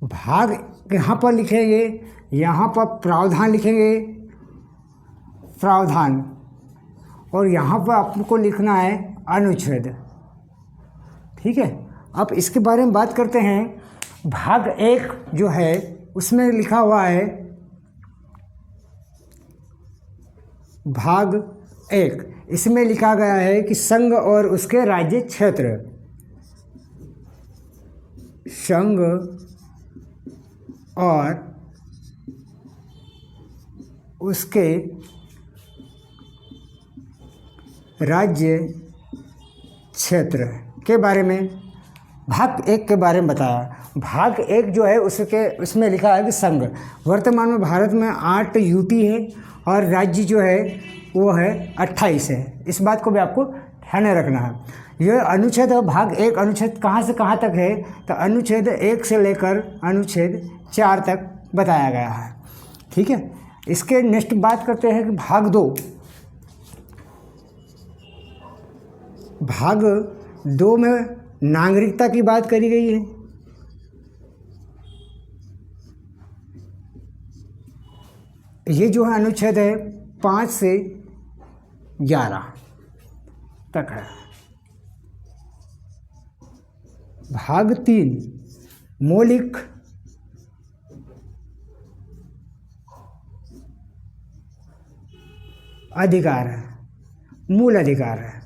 भाग यहाँ पर लिखेंगे, यहाँ पर प्रावधान लिखेंगे, प्रावधान, और यहाँ पर आपको लिखना है अनुच्छेद। ठीक है, अब इसके बारे में बात करते हैं। भाग 1 जो है उसमें लिखा हुआ है, भाग 1 इसमें लिखा गया है कि संघ और उसके राज्य क्षेत्र, संघ और उसके राज्य क्षेत्र के बारे में भाग 1 के बारे में बताया। भाग 1 जो है उसमें लिखा है कि संघ, वर्तमान में भारत में 8 यूटी है और राज्य जो है वो है 28 है। इस बात को भी आपको ध्यान में रखना है। यह अनुच्छेद भाग 1 अनुच्छेद कहाँ से कहाँ तक है, तो अनुच्छेद 1 से लेकर अनुच्छेद 4 तक बताया गया है। ठीक है, इसके नेक्स्ट बात करते हैं कि भाग 2। भाग 2 में नागरिकता की बात करी गई है। ये जो है अनुच्छेद है 5 से 11 तक है। भाग 3 मौलिक अधिकार है, मूल अधिकार है।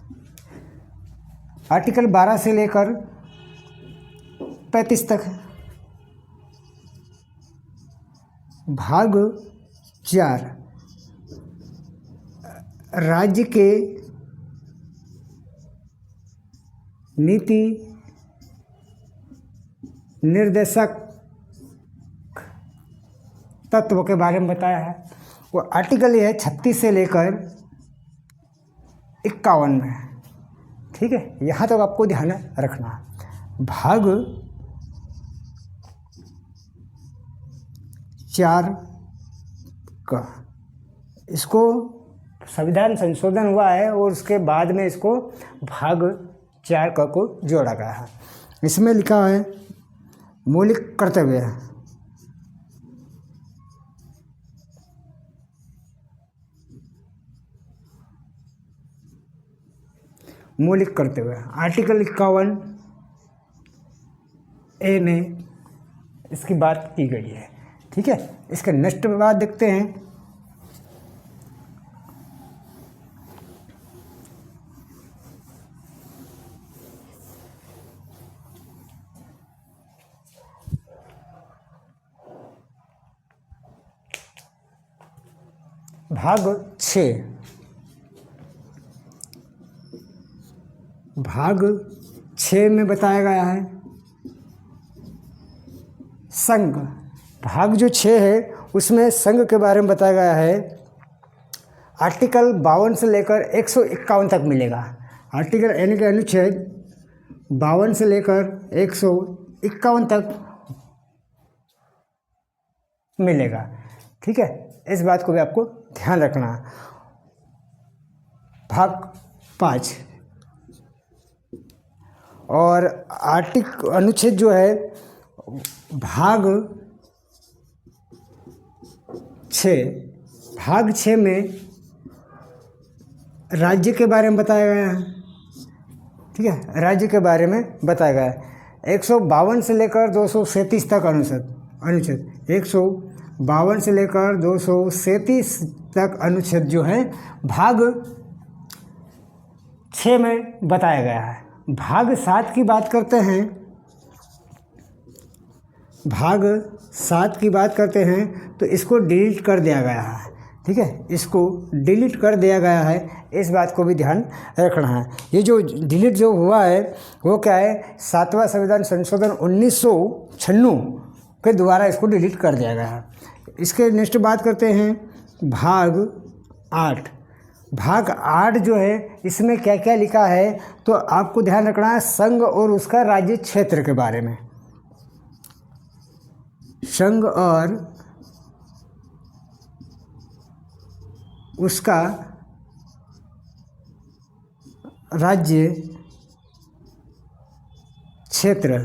आर्टिकल 12 से लेकर 35 तक है। भाग 4 राज्य के नीति निर्देशक तत्व के बारे में बताया है। वो आर्टिकल ये है 36 से लेकर 51 में। ठीक है, यहाँ तक आपको ध्यान रखना है। भाग 4 का इसको संविधान संशोधन हुआ है और उसके बाद में इसको भाग 4 का को जोड़ा गया है। इसमें लिखा है मौलिक कर्तव्य, मौलिक कर्तव्य आर्टिकल 51 ए में इसकी बात की गई है। ठीक है, इसके नेक्स्ट बात देखते हैं। भाग 6, भाग 6 में बताया गया है संघ। भाग जो 6 है उसमें संघ के बारे में बताया गया है। आर्टिकल 52 से लेकर 151 तक मिलेगा। आर्टिकल यानी कि अनुच्छेद 52 से लेकर 151 तक मिलेगा। ठीक है, इस बात को भी आपको ध्यान रखना है। भाग 5 और अनुच्छेद जो है भाग 6, भाग 6 में राज्य के बारे में बताया गया है। ठीक है, राज्य के बारे में बताया गया है। 152 से लेकर 237 तक अनुच्छेद 152 से लेकर 237 तक अनुच्छेद जो है भाग 6 में बताया गया है। भाग 7 की बात करते हैं। भाग 7 की बात करते हैं तो इसको डिलीट कर दिया गया है। ठीक है, इसको डिलीट कर दिया गया है, इस बात को भी ध्यान रखना है। ये जो डिलीट जो हुआ है वो क्या है, 7वां संविधान संशोधन 1996 के द्वारा इसको डिलीट कर दिया गया है। इसके नेक्स्ट बात करते हैं भाग 8। भाग 8 जो है इसमें क्या क्या लिखा है तो आपको ध्यान रखना है संघ और उसका राज्य क्षेत्र के बारे में। संघ और उसका राज्य क्षेत्र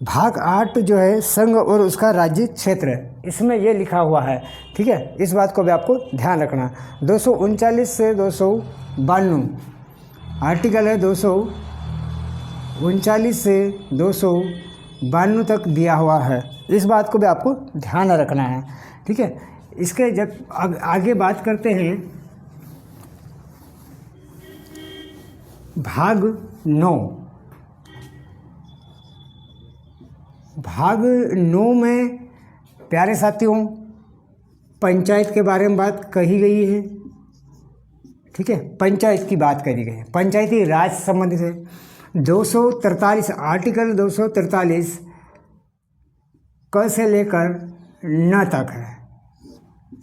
भाग 8 जो है संघ और उसका राज्य क्षेत्र, इसमें ये लिखा हुआ है। ठीक है, इस बात को भी आपको ध्यान रखना। 239 से 292 आर्टिकल है, 239 से 292 तक दिया हुआ है। इस बात को भी आपको ध्यान रखना है। ठीक है, इसके जब आगे बात करते हैं भाग 9। भाग 9 में प्यारे साथियों पंचायत के बारे में बात कही गई है। ठीक है, पंचायत की बात करी गई है, पंचायती राज से संबंधित है। 243 आर्टिकल 243 क से लेकर न तक है।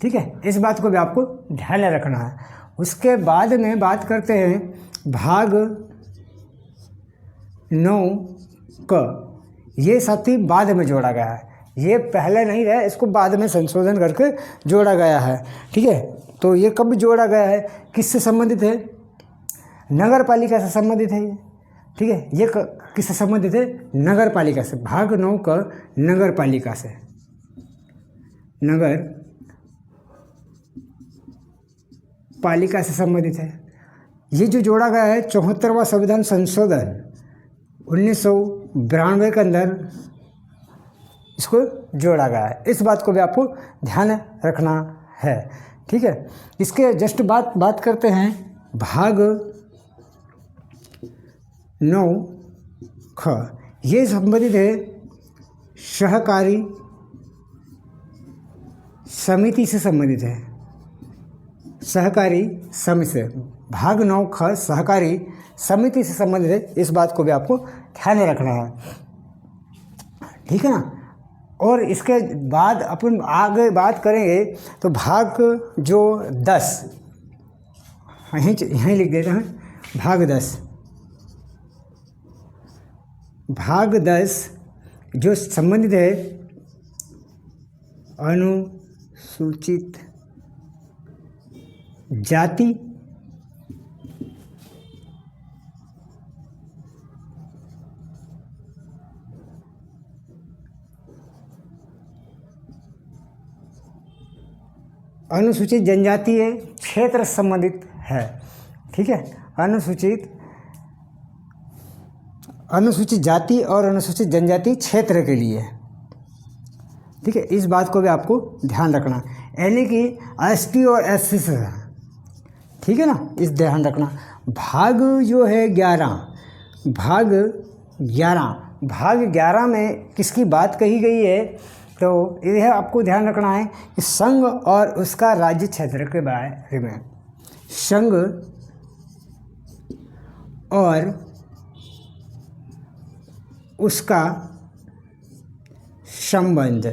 ठीक है, इस बात को भी आपको ध्यान रखना है। उसके बाद में बात करते हैं भाग 9 क। ये साथी बाद में जोड़ा गया है, ये पहले नहीं रहा, इसको बाद में संशोधन करके जोड़ा गया है। ठीक है, तो ये कब जोड़ा गया है, किससे संबंधित है, नगर पालिका से संबंधित है ये। ठीक है, ये किससे संबंधित है, नगर पालिका से। भाग 9 का नगर पालिका से, नगर पालिका से संबंधित है। ये जो जोड़ा गया है 74वां संविधान संशोधन 1992 के अंदर इसको जोड़ा गया है। इस बात को भी आपको ध्यान रखना है। ठीक है, इसके जस्ट बात करते हैं भाग 9 ख। ये संबंधित है सहकारी समिति से संबंधित है, सहकारी समिति से। भाग 9 ख सहकारी समिति से संबंधित है। इस बात को भी आपको ध्यान रखना है। ठीक है ना। और इसके बाद अपन आगे बात करेंगे तो भाग जो 10 यहीं लिख देते हैं, भाग 10। भाग 10 जो संबंधित है अनुसूचित जाति अनुसूचित जनजातीय क्षेत्र संबंधित है। ठीक है, अनुसूचित जाति और अनुसूचित जनजाति क्षेत्र के लिए। ठीक है, इस बात को भी आपको ध्यान रखना, यानी कि एसटी और एससी से। ठीक है ना, इस ध्यान रखना। भाग जो है 11, भाग 11 में किसकी बात कही गई है, तो यह आपको ध्यान रखना है कि संघ और उसका राज्य क्षेत्र के बारे में। संघ और उसका संबंध।